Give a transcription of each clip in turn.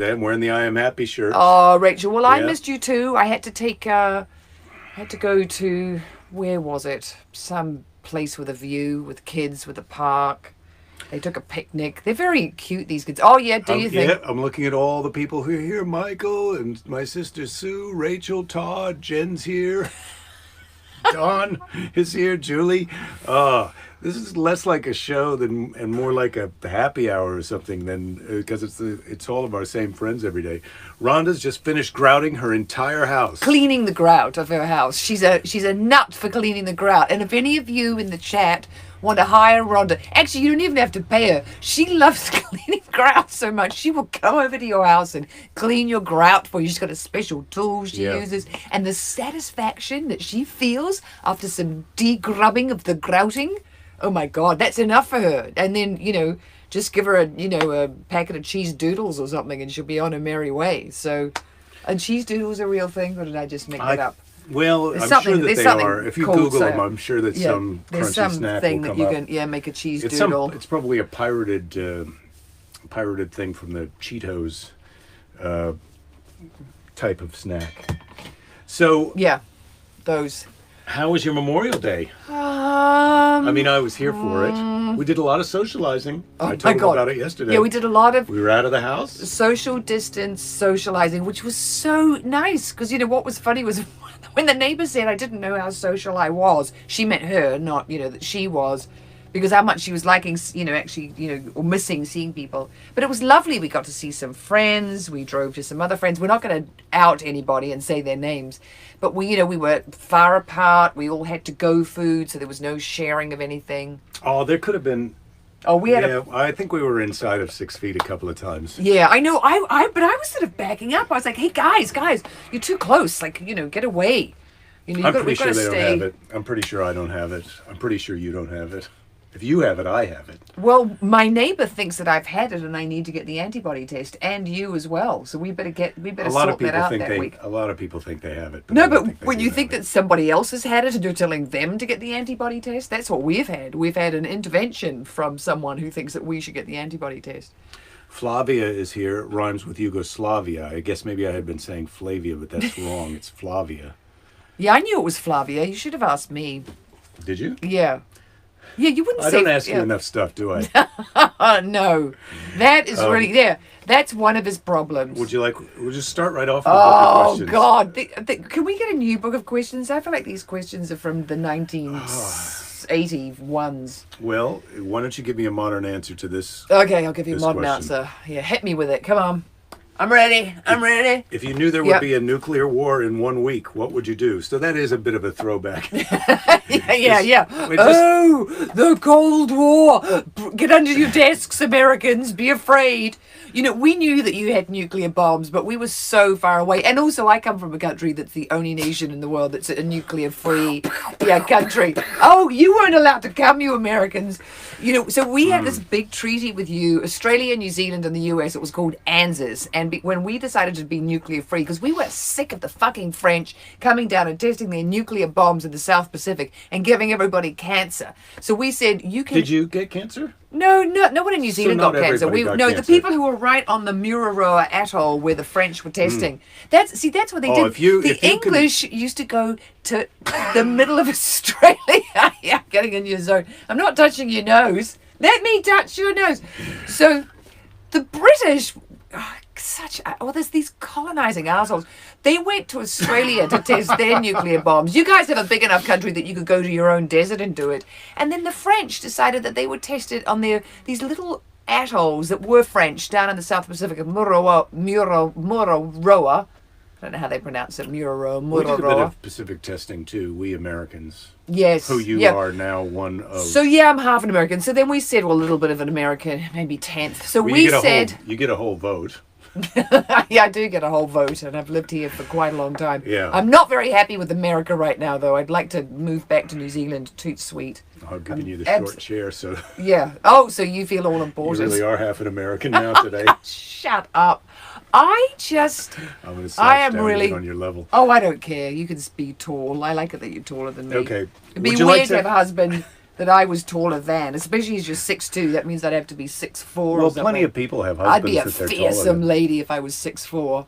I'm wearing the I Am Happy shirt. Oh, Rachel. Well, I Yeah. missed you too. I had to take. Had to go to, where was it? Some place with a view, with kids, with a park. They took a picnic. They're very cute, these kids. Oh yeah, do you think? Yeah, I'm looking at all the people who are here. Michael and my sister Sue, Rachel, Todd, Jen's here. Don is here. Julie. This is less like a show than and more like a happy hour or something than because it's all of our same friends every day. Rhonda's just finished grouting her entire house. Cleaning the grout of her house. She's a nut for cleaning the grout. And if any of you in the chat want to hire Rhonda, actually you don't even have to pay her. She loves cleaning grout so much. She will come over to your house and clean your grout for you. She's got a special tool she uses, and the satisfaction that she feels after some degrubbing of the grouting. Oh my God, that's enough for her. And then, just give her a packet of cheese doodles or something and she'll be on her merry way. So, and cheese doodles are a real thing, or did I just make that up? Well, I'm sure that they are. If you Google them, I'm sure that some there's crunchy snack thing will that come you up. can make a cheese doodle. It's probably a pirated thing from the Cheetos type of snack. So yeah, those. How was your Memorial Day? I mean, I was here for it. We did a lot of socializing. I told you about it yesterday. Yeah, we did a lot of. We were out of the house. Social distance socializing, which was so nice. Because, what was funny was when the neighbor said I didn't know how social I was, she meant her, not, that she was. Because how much she was liking, or missing seeing people. But it was lovely. We got to see some friends. We drove to some other friends. We're not going to out anybody and say their names. But we were far apart. We all had to-go food, so there was no sharing of anything. Oh, there could have been. Oh, we had I think we were inside of 6 feet a couple of times. Yeah, I know. But I was sort of backing up. I was like, hey, guys, you're too close. Like, get away. I'm pretty sure they don't have it. I'm pretty sure I don't have it. I'm pretty sure you don't have it. If you have it, I have it. Well, my neighbor thinks that I've had it and I need to get the antibody test, and you as well. So we better sort that out that week. A lot of people think they have it. No, but when you think that somebody else has had it and you're telling them to get the antibody test, that's what we've had. We've had an intervention from someone who thinks that we should get the antibody test. Flavia is here. It rhymes with Yugoslavia. I guess maybe I had been saying Flavia, but that's wrong. It's Flavia. Yeah, I knew it was Flavia. You should have asked me. Did you? Yeah. Yeah, you wouldn't say... I don't ask you enough stuff, do I? No. That is really... Yeah, that's one of his problems. We'll just start right off with a book of questions. God. Can we get a new book of questions? I feel like these questions are from the 1980 ones. Well, why don't you give me a modern answer to this? Okay, I'll give you a modern question. answer. Yeah, hit me with it. Come on. I'm ready. If you knew there would be a nuclear war in 1 week, what would you do? So that is a bit of a throwback. Yeah. The Cold War. Get under your desks, Americans. Be afraid. We knew that you had nuclear bombs, but we were so far away. And also, I come from a country that's the only nation in the world that's a nuclear-free country. Oh, you weren't allowed to come, you Americans. So we had this big treaty with you, Australia, New Zealand, and the US. It was called ANZUS. And when we decided to be nuclear-free, because we were sick of the fucking French coming down and testing their nuclear bombs in the South Pacific and giving everybody cancer. So we said, you can... Did you get cancer? No one in New Zealand got cancer. Cancer. The people who were right on the Mururoa Atoll where the French were testing. That's what they did. The English used to go to the middle of Australia. Yeah, getting in your zone. I'm not touching your nose. Let me touch your nose. So the British... there's these colonizing assholes. They went to Australia to test their nuclear bombs. You guys have a big enough country that you could go to your own desert and do it. And then the French decided that they would test it on these little atolls that were French down in the South Pacific of Mururoa. I don't know how they pronounce it. Mururoa. We did a bit of Pacific testing too, we Americans. Yes. Who you are now one of. So yeah, I'm half an American. So then we said, well, a little bit of an American, maybe 10th. So we said... You get a whole vote. Yeah, I do get a whole vote, and I've lived here for quite a long time. Yeah. I'm not very happy with America right now, though. I'd like to move back to New Zealand. Toot sweet. I've given you the short chair, so... Yeah. Oh, so you feel all important. You really are half an American now today. Shut up. I'm going to slouch down really on your level. Oh, I don't care. You can be tall. I like it that you're taller than me. Okay. It'd be weird to have a husband that I was taller than, especially as you're 6'2", that means I'd have to be 6'4". Well, or something. plenty of people have I'd be husbands a that they're taller fearsome than. lady if I was 6'4".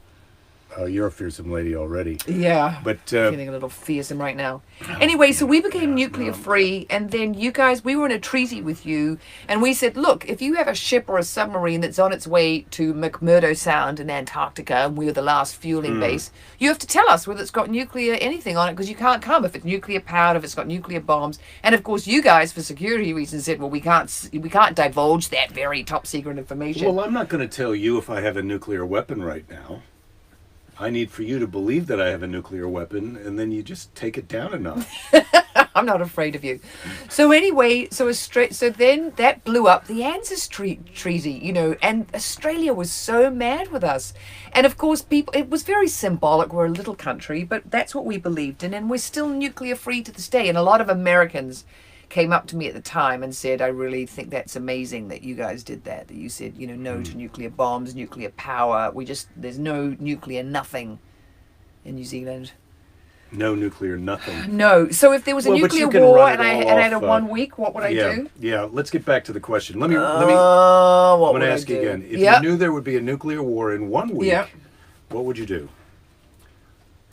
Oh, you're a fearsome lady already. Yeah, But feeling a little fearsome right now. Anyway, so we became nuclear free, and then you guys, we were in a treaty with you, and we said, look, if you have a ship or a submarine that's on its way to McMurdo Sound in Antarctica, and we're the last fueling base, you have to tell us whether it's got nuclear anything on it, because you can't come if it's nuclear powered, if it's got nuclear bombs. And of course, you guys, for security reasons, said, well, we can't divulge that very top secret information. well, I'm not going to tell you if I have a nuclear weapon right now. I need for you to believe that I have a nuclear weapon, and then you just take it down a notch. I'm not afraid of you. So anyway, so then that blew up the ANZUS treaty, you know, and Australia was so mad with us. And of course, it was very symbolic. We're a little country, but that's what we believed in, and we're still nuclear free to this day. And a lot of Americans came up to me at the time and said, I really think that's amazing that you guys did that you said, you know, no to nuclear bombs, nuclear power. There's no nuclear nothing in New Zealand. No nuclear nothing. No. So if there was a nuclear war and I had a 1 week, what would I do? Yeah, let's get back to the question. Let me What I'm would going to I ask you do? again. If Yep. you knew there would be a nuclear war in 1 week, Yep. what would you do?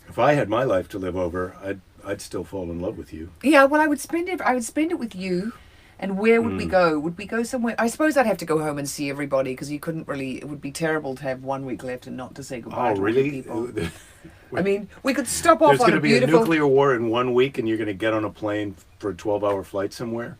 If I had my life to live over, I'd still fall in love with you. Yeah, well, I would spend it with you. And where would we go? Would we go somewhere? I suppose I'd have to go home and see everybody, because you couldn't really. It would be terrible to have 1 week left and not to say goodbye to all the people. I mean, we could stop off There's on going a to be beautiful. a nuclear war in 1 week, and you're going to get on a plane for a 12-hour flight somewhere?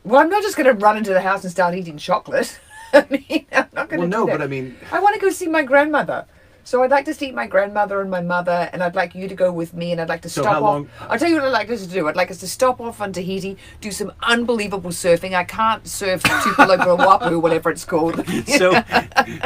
Well, I'm not just going to run into the house and start eating chocolate. I mean, I'm not going to. Well, no, do that. but I mean, I want to go see my grandmother. So I'd like to see my grandmother and my mother, and I'd like you to go with me, and I'd like to So stop how off. long- I'll tell you what I'd like us to do. I'd like us to stop off on Tahiti, do some unbelievable surfing. I can't surf Tupelo Wapu, whatever it's called.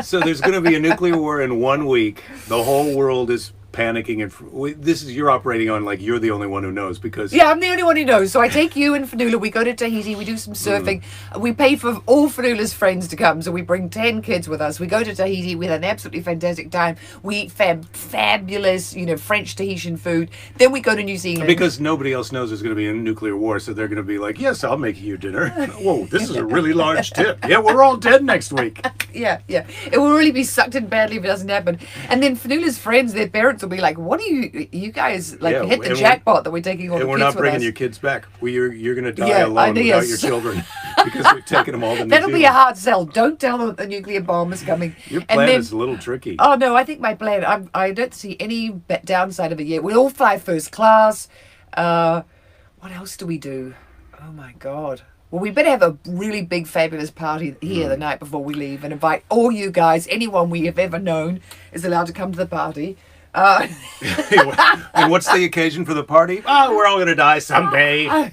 so there's going to be a nuclear war in 1 week. The whole world is panicking, and this is you're operating on like you're the only one who knows, because Yeah, I'm the only one who knows. So I take you and Fanula, we go to Tahiti, we do some surfing. We pay for all Fanula's friends to come, so we bring 10 kids with us. We go to Tahiti, we had an absolutely fantastic time. We eat fabulous, you know, French Tahitian food. Then we go to New Zealand. because nobody else knows there's going to be a nuclear war, so they're going to be like, yes, I'll make you dinner. Whoa, this is a really large tip. Yeah, we're all dead next week. Yeah. It will really be sucked in badly if it doesn't happen. And then Fanula's friends, their parents will be like, what are you guys, like, Yeah, hit the and jackpot that we're taking all the And we're kids not with bringing us. your kids back. You're going to die Yeah, I alone know, without yes. your children, because we're taking them all to New That'll Zealand. be a hard sell. Don't tell them that the nuclear bomb is coming. Your And plan then- is a little tricky. Oh no, I think my plan. I don't see any downside of it yet. We'll all fly first class. What else do we do? Oh my god. Well, we better have a really big, fabulous party here the night before we leave, and invite all you guys. Anyone we have ever known is allowed to come to the party. And what's the occasion for the party? Oh, we're all going to die someday.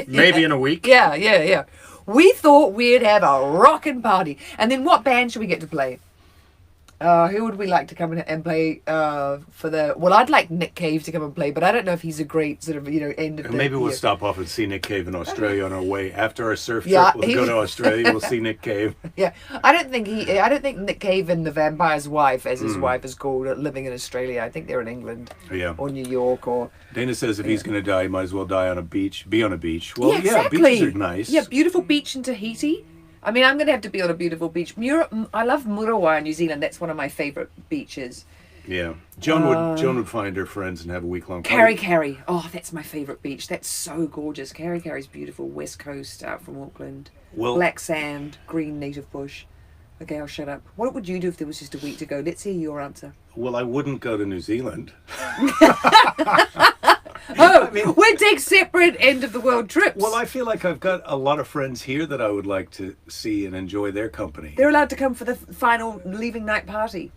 Maybe in a week. Yeah. We thought we'd have a rockin' party, and then what band should we get to play? Who would we like to come and play for the... Well, I'd like Nick Cave to come and play, but I don't know if he's a great sort of, you know, end of the Maybe we'll year. stop off and see Nick Cave in Australia on our way. After our surf trip, Yeah, we'll go to Australia, we'll see Nick Cave. Yeah, I don't think Nick Cave and the Vampire's Wife, as his wife is called, are living in Australia. I think they're in England Yeah. or New York or... Dana says if he's going to die, he might as well die on a beach. Be on a beach. Well, exactly. beaches are nice. Yeah, beautiful beach in Tahiti. I mean, I'm going to have to be on a beautiful beach. I love Murawa in New Zealand. That's one of my favourite beaches. Yeah. Joan would find her friends and have a week-long Kari party. Kari. Oh, that's my favourite beach. That's so gorgeous. Kari Kari's beautiful. West coast out from Auckland. Well- Black sand, green native bush. Okay, I'll shut up. What would you do if there was just a week to go? Let's hear your answer. Well, I wouldn't go to New Zealand. Oh, we'd take separate end of the world trips. Well, I feel like I've got a lot of friends here that I would like to see and enjoy their company. They're allowed to come for the final leaving night party.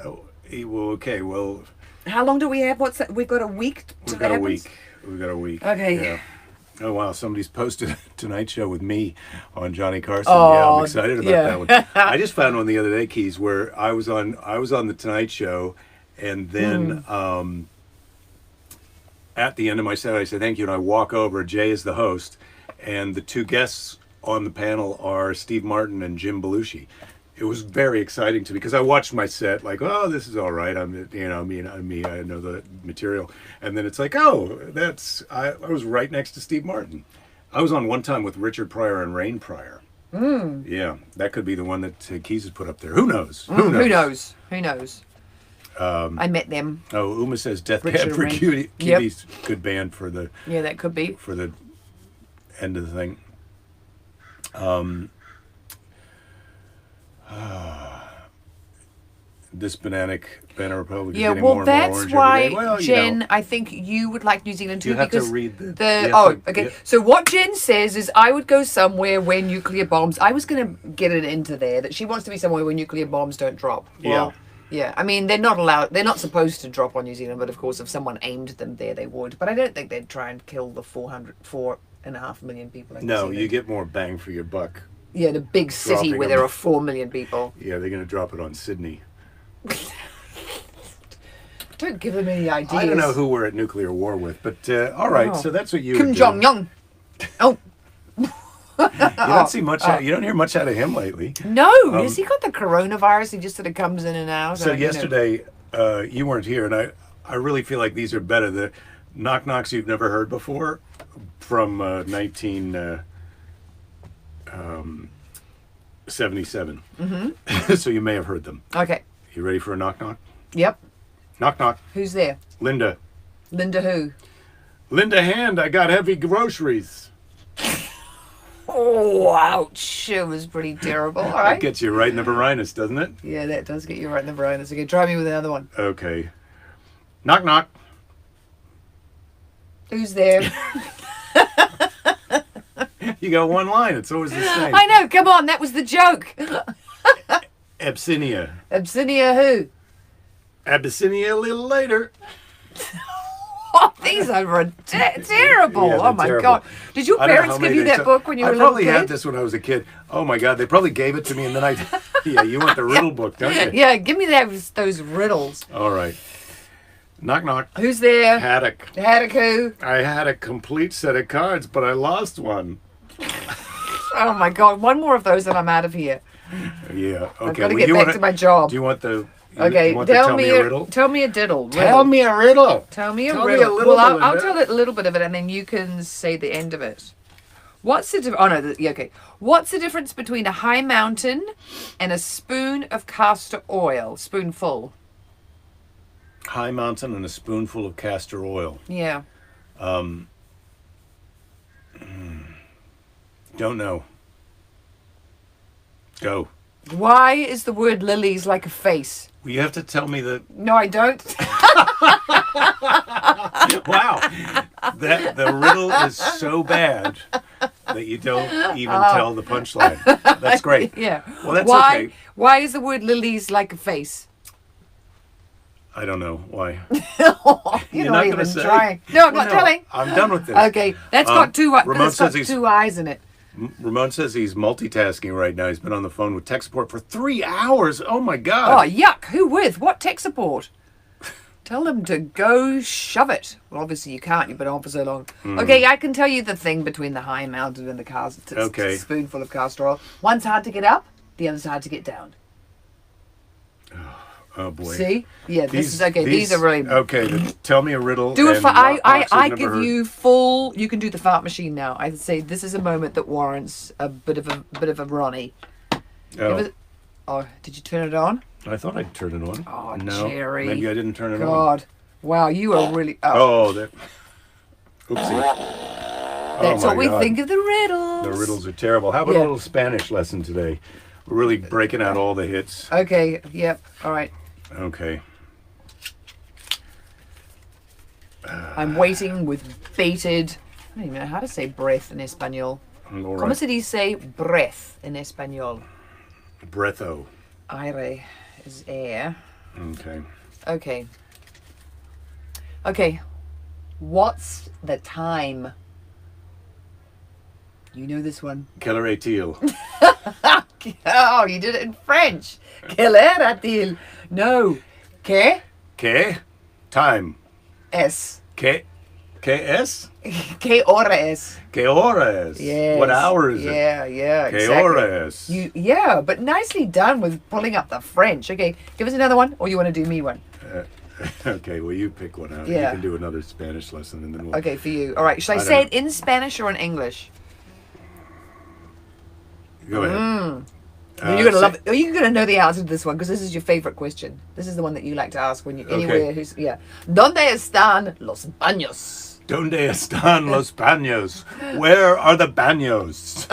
Well, okay, well, How long do we have? What's that? We've got a week to we've got a happens? week. We've got a week. Okay. Yeah. Oh wow! Somebody's posted a Tonight Show with me on Johnny Carson. Oh, yeah, I'm excited about yeah. that one. I just found one the other day, Keys, where I was on the Tonight Show, and then at the end of my set, I said thank you, and I walk over. Jay is the host, and the two guests on the panel are Steve Martin and Jim Belushi. It was very exciting to me because I watched my set like, oh, this is all right. I'm me. I know the material, and then it's like, oh, I was right next to Steve Martin. I was on one time with Richard Pryor and Rain Pryor. Yeah, that could be the one that Keys has put up there. Who knows? Who knows? Who knows? I met them. Oh, Uma says Death Richard Cab for and Rain. Cutie. Yep. Cuties, good band for the Yeah, that could be. for the end of the thing. This Banana Republic is Yeah, getting well, more and more that's orange why, every day. Well, Jen, I think you would like New Zealand too. You have to because read the- you the have to- okay. yeah. So what Jen says is, I would go somewhere where nuclear bombs. I was going to get it into there that she wants to be somewhere where nuclear bombs don't drop. Well, yeah. I mean, they're not allowed. They're not supposed to drop on New Zealand, but of course, if someone aimed them there, they would. But I don't think they'd try and kill the 4.5 million people. In New No, Zealand. you get more bang for your buck. Yeah, the big city dropping where them. there are 4 million people. Yeah, they're going to drop it on Sydney. Don't give them any ideas. I don't know who we're at nuclear war with, but all right. Oh. So that's what you Kim would do. Jong Un. Oh. You don't see much. You don't hear much out of him lately. No, has he got the coronavirus? He just sort of comes in and out. So you know. yesterday, you weren't here, and I really feel like these are better. The knock knocks you've never heard before from 1977. So you may have heard them. Okay. You ready for a knock knock? Yep. Knock knock. Who's there? Linda. Linda who? Linda Hand. I got heavy groceries. Oh, ouch. It was pretty terrible. All That right. gets you right in the Varinus, doesn't it? Yeah, that does get you right in the brain. That's okay. Try me with another one. Okay. Knock knock. Who's there? You got one line. It's always the same. I know. Come on. That was the joke. Abyssinia. Abyssinia who? Abyssinia a little later. Oh, these are terrible. Yeah, Oh, they're my terrible. God. Did your I don't know parents how give many you they that took. book when you were a I little probably kid? had this when I was a kid. Oh my God, they probably gave it to me and then I. Yeah, you want the riddle book, don't you? Yeah, give me those riddles. All right. Knock knock. Who's there? Haddock. Haddock who? I had a complete set of cards, but I lost one. Oh, my God. One more of those and I'm out of here. Yeah. Okay. I've got to well, get you back wanna- to my job. Do you want the? Okay, You want to tell me a riddle? Tell me a diddle. Tell me a riddle. Tell me a Tell me riddle. a little, Well, I'll Belinda. tell it a little bit of it, and then you can say the end of it. What's the oh no, yeah, okay. What's the difference between a high mountain and a spoon of castor oil? Spoonful. High mountain and a spoonful of castor oil. Yeah. Don't know. Go. Why is the word lilies like a face? Well, you have to tell me the. No, I don't. Wow, that the riddle is so bad that you don't even tell the punchline. That's great. Yeah. Well, that's why? okay. Why is the word lilies like a face? I don't know why. You're not not gonna even say? trying. No, I'm Well, not no, telling. I'm done with this. Okay, that's got two. Ramon That's got says he's- 2 eyes in it. Ramon says he's multitasking right now. He's been on the phone with tech support for 3 hours. Oh my Oh, God. yuck. Who with? What tech support? Tell them to go shove it. Well, obviously you can't. You've been on for so long. Okay, I can tell you the thing between the high mountain and the cars. It's Okay. a spoonful of castor oil. One's hard to get up. The other's hard to get down. Oh boy. See? Yeah, this is okay. These are really... Okay, tell me a riddle. Do it and for... I knock-knocks I've never give heard. you full... You can do the fart machine now. I say this is a moment that warrants a bit of a Ronnie. Oh, Oh, did you turn it on? I thought I'd turn it on. Oh, no, Jerry. maybe I didn't turn it on. God. Wow, you are really... Oh, that. Oopsie. That's oh my what we God. think of the riddles. The riddles are terrible. How about Yeah. a little Spanish lesson today? We're really breaking out all the hits. Okay, yep, all right. Okay. I'm waiting with bated... I don't even know how to say breath in Espanol. All ¿Cómo right. se dice breath in Espanol? Breatho. Aire is air. Okay. Okay. Okay. What's the time? You know this one. Keller Atil. Oh, you did it in French. Quelle heure a-t-il? No. Que Que? Time. es? Que? Que-es? Que hora es? Que hora es? Yes. What hour is it? Yeah, Que exactly. hora es? Yeah, but nicely done with pulling up the French. Okay, give us another one, or you want to do me one? Okay, well, you pick one out. Yeah. You can do another Spanish lesson and then we'll... Okay, for you. All right, should I I say don't it in Spanish or in English? Go ahead. You're gonna love it. You're gonna know the answer to this one because this is your favorite question. This is the one that you like to ask when you anywhere. Who's ¿Dónde están los baños? ¿Dónde están los baños? Where are the baños?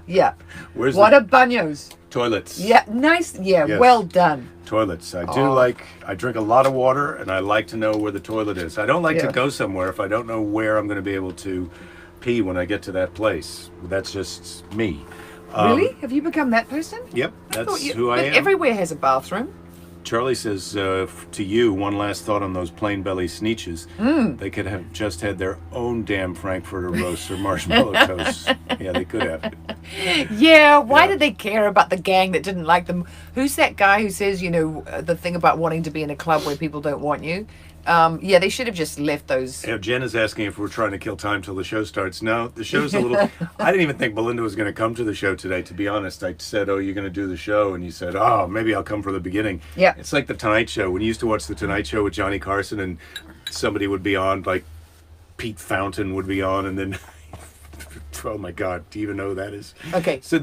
Yeah. Where's what are baños? Toilets. Yeah, nice. Yeah, yes. Well done. Toilets. I drink a lot of water, and I like to know where the toilet is. I don't like to go somewhere if I don't know where I'm going to be able to pee when I get to that place. That's just me. Really? Have you become that person? Yep, that's who I am. Everywhere has a bathroom. Charlie says to you, one last thought on those plain belly sneeches. They could have just had their own damn Frankfurter roasts or marshmallow toasts. Yeah, they could have. Yeah, why did they care about the gang that didn't like them? Who's that guy who says, the thing about wanting to be in a club where people don't want you? They should have just left those. Jen is asking if we're trying to kill time till the show starts. No, the show's a little... I didn't even think Belinda was going to come to the show today, to be honest. I said, you're going to do the show. And you said, maybe I'll come for the beginning. Yeah. It's like The Tonight Show. When you used to watch The Tonight Show with Johnny Carson and somebody would be on, like Pete Fountain would be on, and then... oh my God, do you even know who that is? Okay. So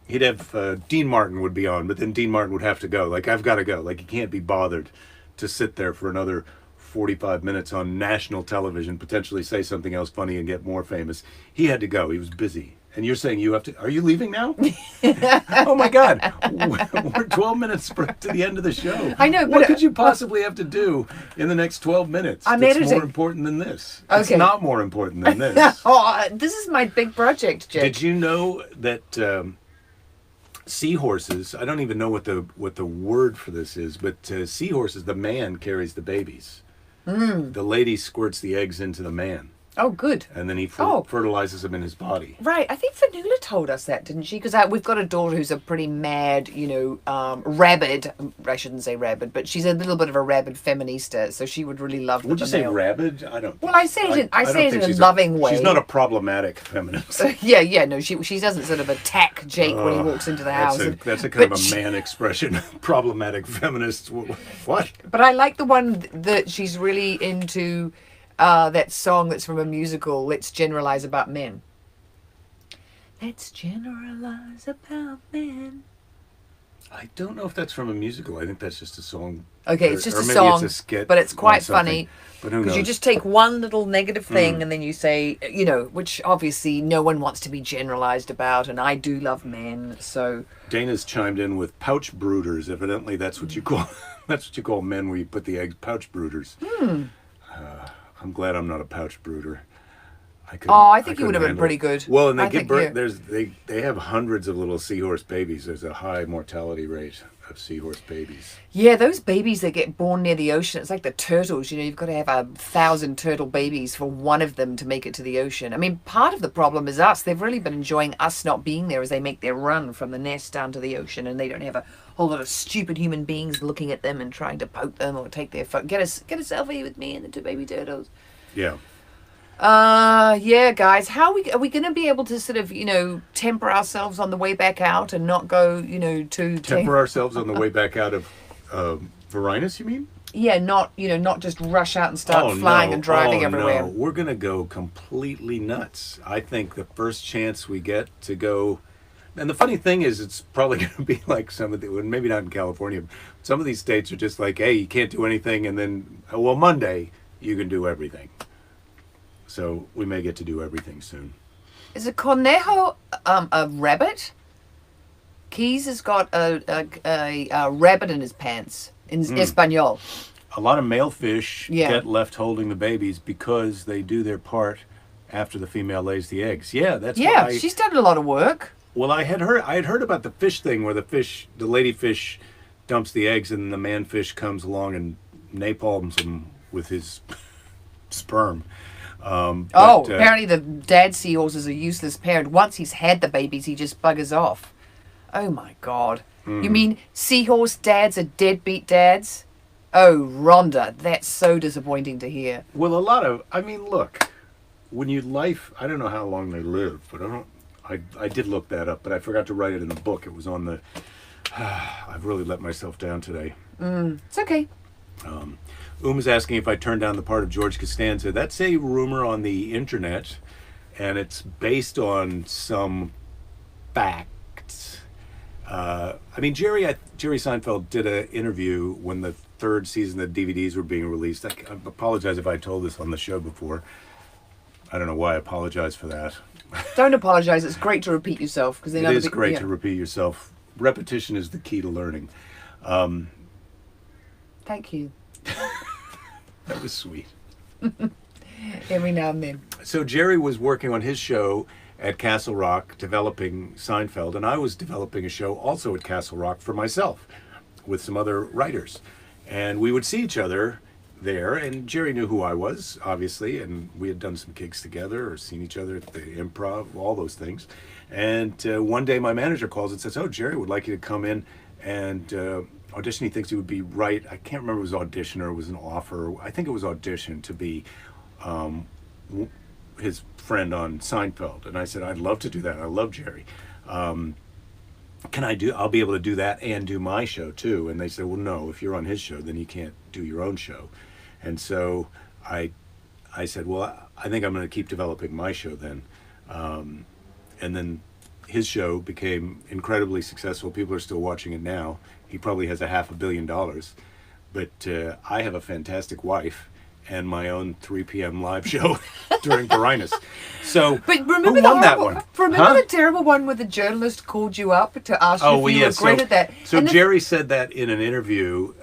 he'd have Dean Martin would be on, but then Dean Martin would have to go. Like, I've got to go. Like, he can't be bothered to sit there for another 45 minutes on national television, potentially say something else funny and get more famous. He had to go. He was busy. And you're saying you have to... Are you leaving now? Oh, my God. We're 12 minutes to the end of the show. I know, but... What could you possibly have to do in the next 12 minutes that's more important than this? Okay. It's not more important than this. This is my big project, Jake. Did you know that... seahorses, I don't even know what the word for this is, but seahorses, the man carries the babies. The lady squirts the eggs into the man. Oh, good. And then he fertilizes them in his body. Right. I think Fanula told us that, didn't she? Because we've got a daughter who's a pretty mad, rabid. I shouldn't say rabid, but she's a little bit of a rabid feminista, so she would really love the Would you say rabid? I don't. Well, I say it in a loving way. She's not a problematic feminist. No, she doesn't sort of attack Jake when he walks into the house. That's a kind of a man expression. Problematic feminist. What? But I like the one that she's really into. That song that's from a musical, Let's Generalize About Men. Let's generalize about men. I don't know if that's from a musical. I think that's just a song. Okay, it's just a song, it's a skit, but it's quite funny. But who knows? Because you just take one little negative thing and then you say, which obviously no one wants to be generalized about, and I do love men, so... Dana's chimed in with pouch brooders. Evidently that's what you call men where you put the eggs, pouch brooders. I'm glad I'm not a pouch brooder. I think you would have been pretty good. Well, and they give birth. They have hundreds of little seahorse babies. There's a high mortality rate of seahorse babies. Yeah, those babies that get born near the ocean, it's like the turtles. You've got to have 1,000 turtle babies for one of them to make it to the ocean. I mean, part of the problem is us. They've really been enjoying us not being there as they make their run from the nest down to the ocean, and they don't have a whole lot of stupid human beings looking at them and trying to poke them or take their phone. Get a selfie with me and the two baby turtles. Yeah. Guys, are we going to be able to sort of, temper ourselves on the way back out and not go, to... Temper ourselves on the way back out of Varinus, you mean? Yeah, not just rush out and start flying and driving everywhere. No, we're going to go completely nuts. I think the first chance we get to go... And the funny thing is, it's probably going to be like some of the... Maybe not in California. Some of these states are just like, hey, you can't do anything, and then, Monday, you can do everything. So we may get to do everything soon. Is a conejo a rabbit? Keys has got a rabbit in his pants in Espanol. A lot of male fish get left holding the babies because they do their part after the female lays the eggs. Yeah, that's why. She's done a lot of work. Well, I had heard about the fish thing where the lady fish dumps the eggs and the man fish comes along and napalms them with his sperm. Apparently the dad seahorse is a useless parent. Once he's had the babies, he just buggers off. Oh my God. You mean seahorse dads are deadbeat dads? Oh, Rhonda, that's so disappointing to hear. Well, look, when I don't know how long they live, but I did look that up, but I forgot to write it in a book. It was on the, I've really let myself down today. It's okay. Is asking if I turned down the part of George Costanza. That's a rumor on the internet, and it's based on some fact, I mean, Jerry Seinfeld did an interview when the third season of the DVDs were being released. I apologize if I told this on the show before. I don't know why I apologize for that. Don't apologize. It's great to repeat yourself because it is great to repeat yourself. Repetition is the key to learning. Thank you. That was sweet. Every now and then. So Jerry was working on his show at Castle Rock, developing Seinfeld, and I was developing a show also at Castle Rock for myself with some other writers. And we would see each other there, and Jerry knew who I was, obviously, and we had done some gigs together or seen each other at the Improv, all those things. And one day my manager calls and says, "Oh, Jerry would like you to come in and audition." He thinks he would be right. I can't remember if it was audition or it was an offer. I think it was audition to be his friend on Seinfeld. And I said, "I'd love to do that. I love Jerry. I'll be able to do that and do my show too." And they said, "Well, no, if you're on his show, then you can't do your own show." And so I said, "Well, I think I'm going to keep developing my show then." And then his show became incredibly successful. People are still watching it now. He probably has $500 million. But I have a fantastic wife and my own 3 p.m. live show during Varinus. So, but remember who won that one? Remember the terrible one where the journalist called you up to ask you if you agreed at that? So Jerry said that in an interview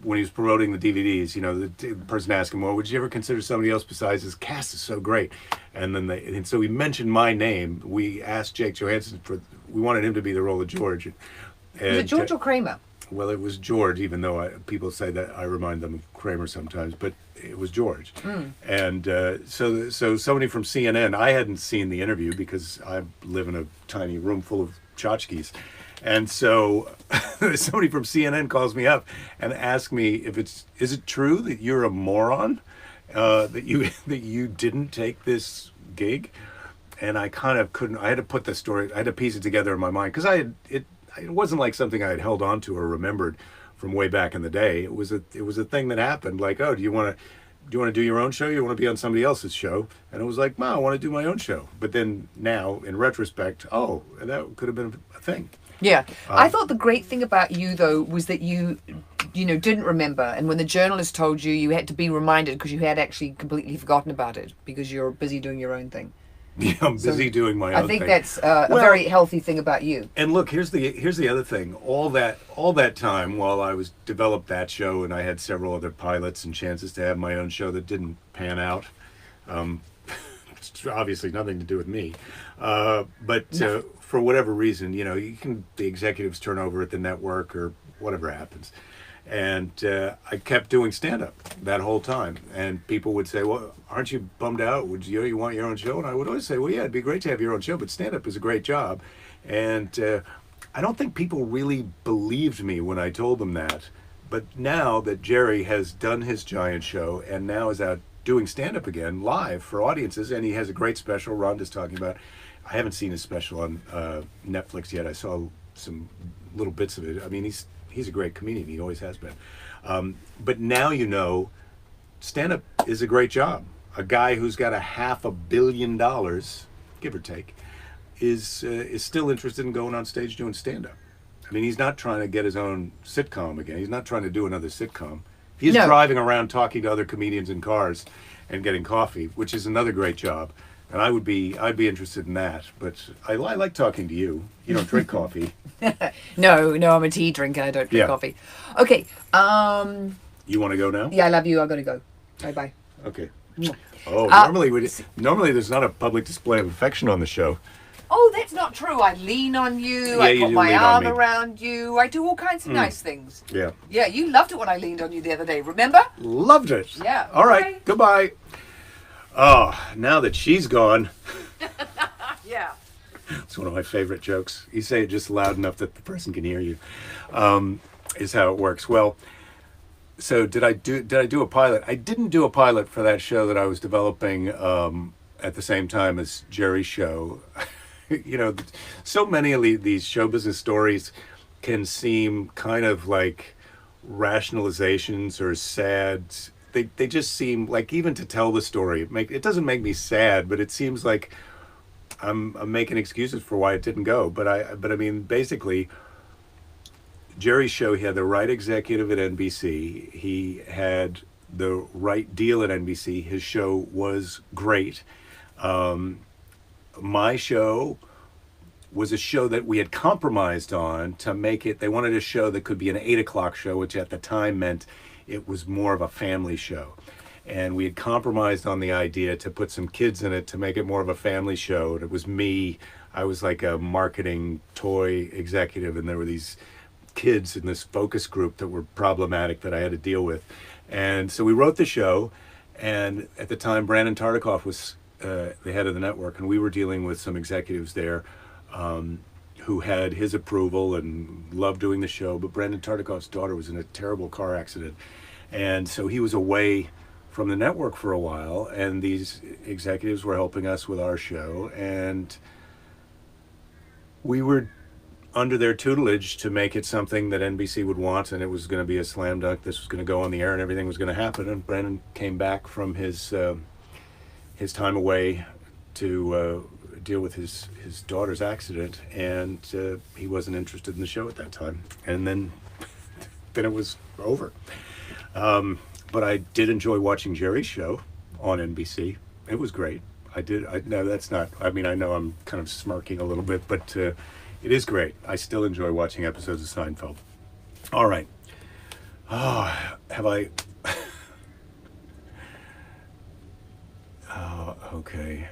when he was promoting the DVDs. You know, the person asked him, "Well, would you ever consider somebody else besides his cast is so great?" And then and so he mentioned my name. We asked Jake Johansson we wanted him to be the role of George. And, was it George or Kramer? Well, it was George, even though people say that I remind them of Kramer sometimes, but it was George. And so somebody from CNN, I hadn't seen the interview because I live in a tiny room full of tchotchkes. And so somebody from CNN calls me up and asks me is it true that you're a moron, that you didn't take this gig? And I kind of couldn't. I had to put the story. I had to piece it together in my mind because it wasn't like something I had held on to or remembered from way back in the day. It was a thing that happened. Like, "Oh, do you want to do your own show? You want to be on somebody else's show?" And it was like, "No, I want to do my own show." But then now, in retrospect, that could have been a thing. Yeah. I thought the great thing about you, though, was that you didn't remember. And when the journalist told you, you had to be reminded because you had actually completely forgotten about it because you're busy doing your own thing. Yeah, I'm busy doing my own thing. I think that's a very healthy thing about you. And look, here's the other thing. All that time while I was developed that show, and I had several other pilots and chances to have my own show that didn't pan out. It's obviously nothing to do with me. But for whatever reason, the executives turn over at the network or whatever happens. And I kept doing stand-up that whole time. And people would say, "Well, aren't you bummed out? Would you want your own show?" And I would always say, "Well, yeah, it'd be great to have your own show, but stand-up is a great job." And I don't think people really believed me when I told them that. But now that Jerry has done his giant show and now is out doing stand-up again live for audiences, and he has a great special Rhonda's talking about. I haven't seen his special on Netflix yet. I saw some little bits of it. I mean, he's a great comedian. He always has been. But now stand-up is a great job. A guy who's got $500 million, give or take, is still interested in going on stage doing stand-up. I mean, he's not trying to get his own sitcom again. He's not trying to do another sitcom. He's driving around talking to other comedians in cars and getting coffee, which is another great job. And I'd be interested in that. But I like talking to you. You don't drink coffee. No, I'm a tea drinker. I don't drink coffee. Okay. You want to go now? Yeah, I love you. I'm gonna go. Bye. Okay. Oh, normally there's not a public display of affection on the show. Oh, that's not true. I lean on you. Yeah, I you put do my lean on arm me. around you. I do all kinds of nice things. Yeah. Yeah, you loved it when I leaned on you the other day. Remember? Loved it. Yeah. All right. Goodbye. Oh, now that she's gone. Yeah. It's one of my favorite jokes. You say it just loud enough that the person can hear you. Is how it works. Well, so did I do a pilot? I didn't do a pilot for that show that I was developing at the same time as Jerry's show. So many of these show business stories can seem kind of like rationalizations or sad. They just seem like, even to tell the story, it doesn't make me sad, but it seems like I'm making excuses for why it didn't go, but I mean, basically, Jerry's show, he had the right executive at NBC. He had the right deal at NBC. His show was great. My show was a show that we had compromised on to make it. They wanted a show that could be an 8 o'clock show, which at the time meant it was more of a family show. And we had compromised on the idea to put some kids in it to make it more of a family show. And it was me. I was like a marketing toy executive, and there were these kids in this focus group that were problematic that I had to deal with. And so we wrote the show, and at the time Brandon Tartikoff was the head of the network, and we were dealing with some executives there who had his approval and loved doing the show. But Brandon Tartikoff's daughter was in a terrible car accident, and so he was away from the network for a while, and these executives were helping us with our show, and we were under their tutelage to make it something that NBC would want, and it was going to be a slam dunk. This was going to go on the air, and everything was going to happen. And Brandon came back from his time away to deal with his daughter's accident, and he wasn't interested in the show at that time. And then it was over. But I did enjoy watching Jerry's show on NBC. It was great. No, that's not. I mean, I know I'm kind of smirking a little bit, but it is great. I still enjoy watching episodes of Seinfeld. All right. Have I? Okay.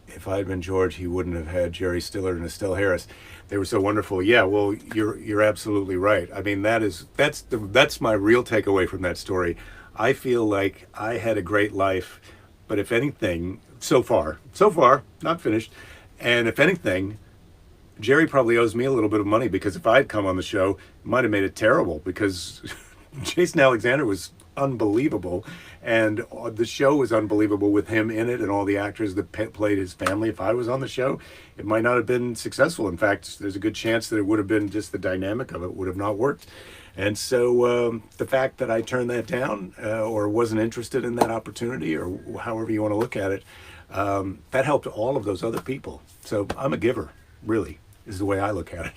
If I had been George, he wouldn't have had Jerry Stiller and Estelle Harris. They were so wonderful. Yeah, well, you're absolutely right. I mean, that's my real takeaway from that story. I feel like I had a great life, but if anything, so far, not finished. And if anything, Jerry probably owes me a little bit of money, because if I had come on the show, it might have made it terrible, because Jason Alexander was unbelievable, and the show was unbelievable with him in it and all the actors that played his family. If I was on the show, it might not have been successful. In fact, there's a good chance that it would have been, just the dynamic of it would have not worked. And so the fact that I turned that down or wasn't interested in that opportunity, or however you want to look at it, that helped all of those other people. So I'm a giver, really, is the way I look at it.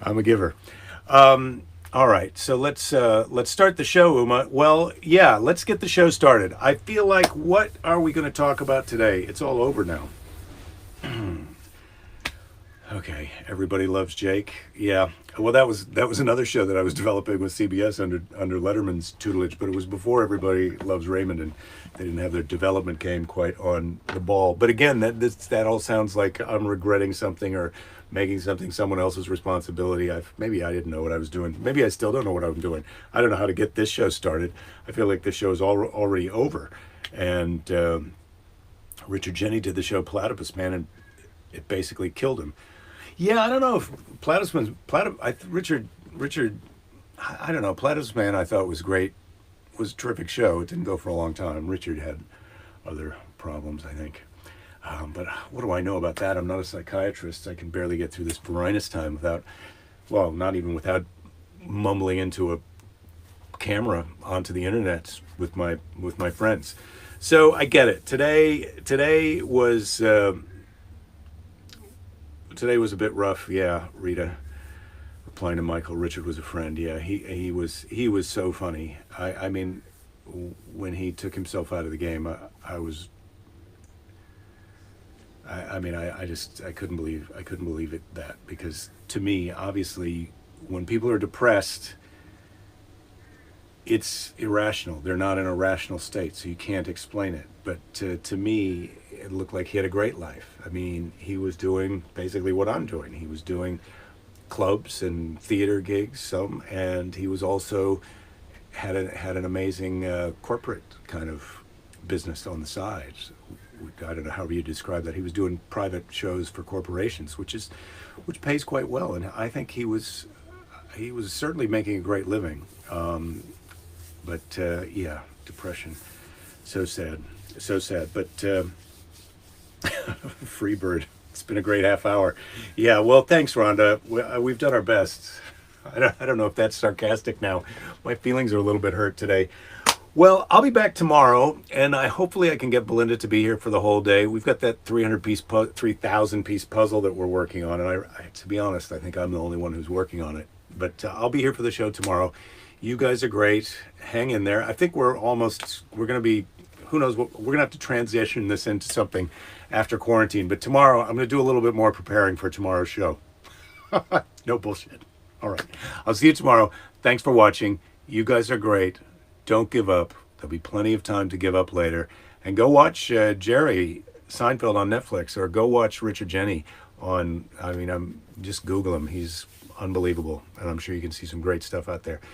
I'm a giver. All right, so let's start the show, Uma. Well, yeah, let's get the show started. I feel like, what are we going to talk about today? It's all over now. Okay, Everybody Loves Jake. Yeah, well, that was another show that I was developing with CBS under Letterman's tutelage, but it was before Everybody Loves Raymond, and they didn't have their development game quite on the ball. But again, that all sounds like I'm regretting something or making something someone else's responsibility. Maybe I didn't know what I was doing. Maybe I still don't know what I'm doing. I don't know how to get this show started. I feel like this show is already over. And Richard Jeni did the show Platypus Man, and it basically killed him. Yeah, I don't know if Richard, I don't know, Platypus Man I thought was great. It was a terrific show. It didn't go for a long time. Richard had other problems, I think. But what do I know about that? I'm not a psychiatrist. I can barely get through this Varinus time not even without mumbling into a camera onto the internet with my friends. So I get it. Today was a bit rough. Yeah, Rita, replying to Michael, Richard was a friend. Yeah, he was so funny. I mean, when he took himself out of the game, I couldn't believe it, because to me, obviously, when people are depressed, it's irrational. They're not in a rational state, so you can't explain it. But to me, it looked like he had a great life. I mean, he was doing basically what I'm doing. He was doing clubs and theater gigs, and he was also had an amazing corporate kind of business on the side. I don't know how you describe that. He was doing private shows for corporations, which pays quite well, and I think he was certainly making a great living. But yeah, depression, so sad. But Freebird, it's been a great half hour. Yeah, well, thanks, Rhonda. We've done our best. I don't know if that's sarcastic now. My feelings are a little bit hurt today. Well, I'll be back tomorrow, and hopefully I can get Belinda to be here for the whole day. We've got that 3,000 piece puzzle that we're working on, and to be honest, I think I'm the only one who's working on it. But I'll be here for the show tomorrow. You guys are great. Hang in there. I think we're going to be, who knows what, we're going to have to transition this into something after quarantine. But tomorrow, I'm going to do a little bit more preparing for tomorrow's show. No bullshit. All right. I'll see you tomorrow. Thanks for watching. You guys are great. Don't give up. There'll be plenty of time to give up later. And go watch Jerry Seinfeld on Netflix, or go watch Richard Jenny on, just Google him. He's unbelievable. And I'm sure you can see some great stuff out there.